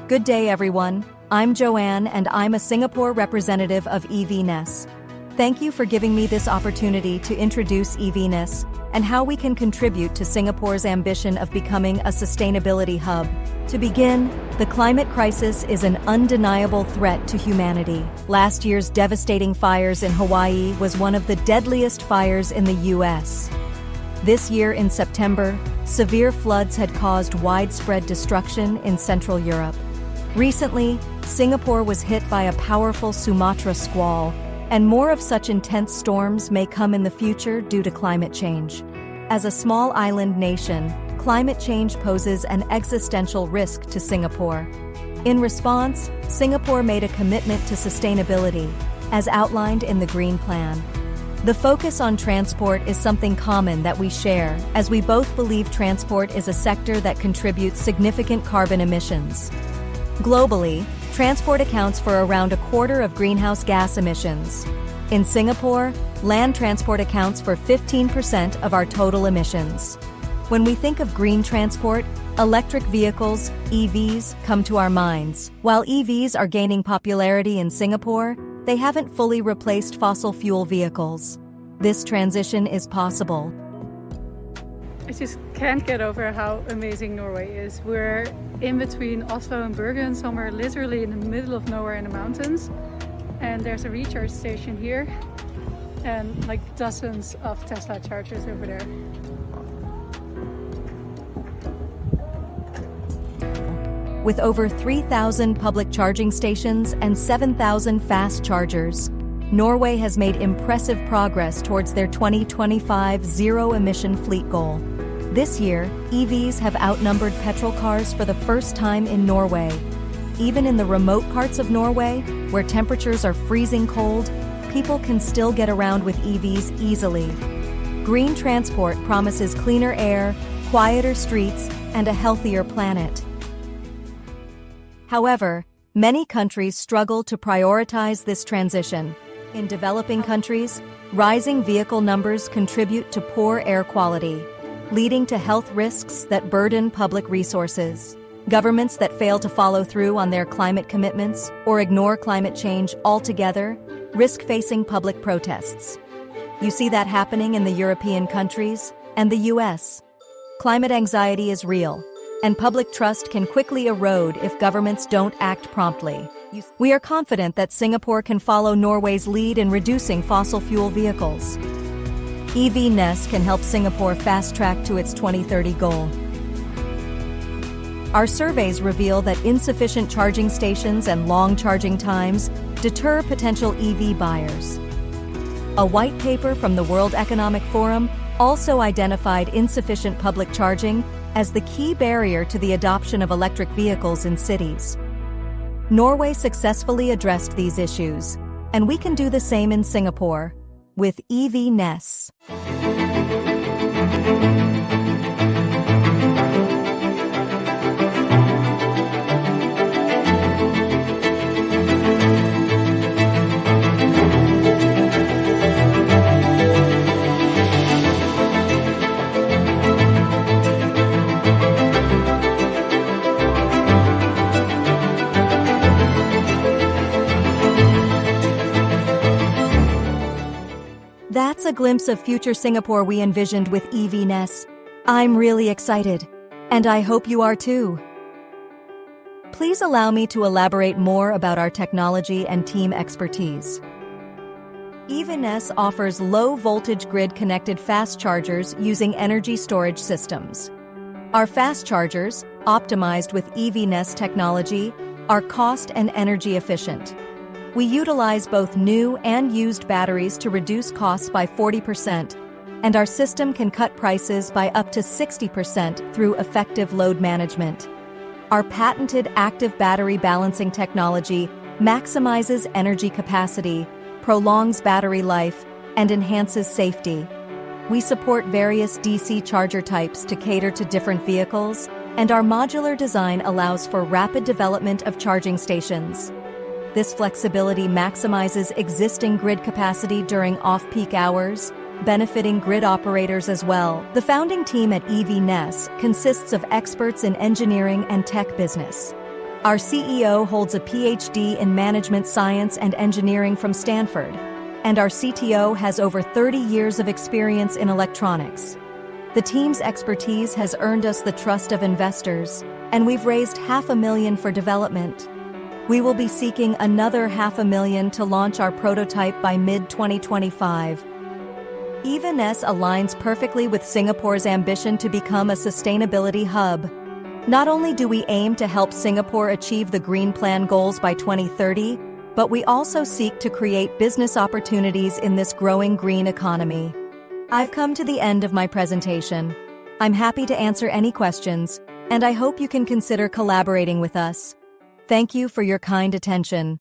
Good day, everyone. I'm Joanne, and I'm a Singapore representative of EVNESS. Thank you for giving me this opportunity to introduce EVNESS and how we can contribute to Singapore's ambition of becoming a sustainability hub. To begin, the climate crisis is an undeniable threat to humanity. Last year's devastating fires in Hawaii was one of the deadliest fires in the US. This year in September, severe floods had caused widespread destruction in Central Europe. Recently, Singapore was hit by a powerful Sumatra squall, and more of such intense storms may come in the future due to climate change. As a small island nation, climate change poses an existential risk to Singapore. In response, Singapore made a commitment to sustainability, as outlined in the Green Plan. The focus on transport is something common that we share, as we both believe transport is a sector that contributes significant carbon emissions. Globally, transport accounts for around a quarter of greenhouse gas emissions. In Singapore, land transport accounts for 15% of our total emissions. When we think of green transport, electric vehicles, EVs, come to our minds. While EVs are gaining popularity in Singapore, they haven't fully replaced fossil fuel vehicles. This transition is possible. I just can't get over how amazing Norway is. We're in between Oslo and Bergen, somewhere literally in the middle of nowhere in the mountains. And there's a recharge station here and like dozens of Tesla chargers over there. With over 3,000 public charging stations and 7,000 fast chargers, Norway has made impressive progress towards their 2025 zero-emission fleet goal. This year, EVs have outnumbered petrol cars for the first time in Norway. Even in the remote parts of Norway, where temperatures are freezing cold, people can still get around with EVs easily. Green transport promises cleaner air, quieter streets, and a healthier planet. However, many countries struggle to prioritize this transition. In developing countries, rising vehicle numbers contribute to poor air quality, leading to health risks that burden public resources. Governments that fail to follow through on their climate commitments or ignore climate change altogether risk facing public protests. You see that happening in the European countries and the US. Climate anxiety is real, and public trust can quickly erode if governments don't act promptly. We are confident that Singapore can follow Norway's lead in reducing fossil fuel vehicles. EVNESS can help Singapore fast-track to its 2030 goal. Our surveys reveal that insufficient charging stations and long charging times deter potential EV buyers. A white paper from the World Economic Forum also identified insufficient public charging as the key barrier to the adoption of electric vehicles in cities. Norway successfully addressed these issues, and we can do the same in Singapore with EVNESS. That's a glimpse of future Singapore we envisioned with EVNESS. I'm really excited, and I hope you are too. Please allow me to elaborate more about our technology and team expertise. EVNESS offers low-voltage grid-connected fast chargers using energy storage systems. Our fast chargers, optimized with EVNESS technology, are cost and energy efficient. We utilize both new and used batteries to reduce costs by 40%, and our system can cut prices by up to 60% through effective load management. Our patented active battery balancing technology maximizes energy capacity, prolongs battery life, and enhances safety. We support various DC charger types to cater to different vehicles, and our modular design allows for rapid development of charging stations. This flexibility maximizes existing grid capacity during off-peak hours, benefiting grid operators as well. The founding team at EVNESS consists of experts in engineering and tech business. Our CEO holds a PhD in management science and engineering from Stanford, and our CTO has over 30 years of experience in electronics. The team's expertise has earned us the trust of investors, and we've raised $500,000 for development. We will be seeking another $500,000 to launch our prototype by mid-2025. EVNESS aligns perfectly with Singapore's ambition to become a sustainability hub. Not only do we aim to help Singapore achieve the Green Plan goals by 2030, but we also seek to create business opportunities in this growing green economy. I've come to the end of my presentation. I'm happy to answer any questions, and I hope you can consider collaborating with us. Thank you for your kind attention.